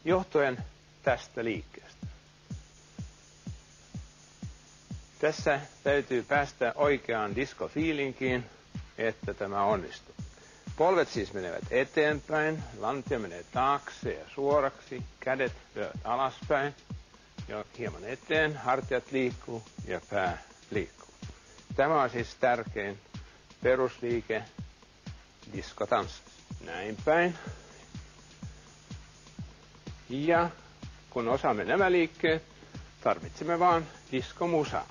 johtuen tästä liikkeestä. Tässä täytyy päästä oikeaan diskofiilinkiin, että tämä onnistuu. Polvet siis menevät eteenpäin, lantio menee taakse ja suoraksi, kädet lyövät alaspäin ja hieman eteen, hartiat liikkuu ja pää liikkuu. Tämä on siis tärkein perusliike diskotanssissa. Näin päin. Ja kun osaamme nämä liikkeet, tarvitsemme vaan diskomusaa.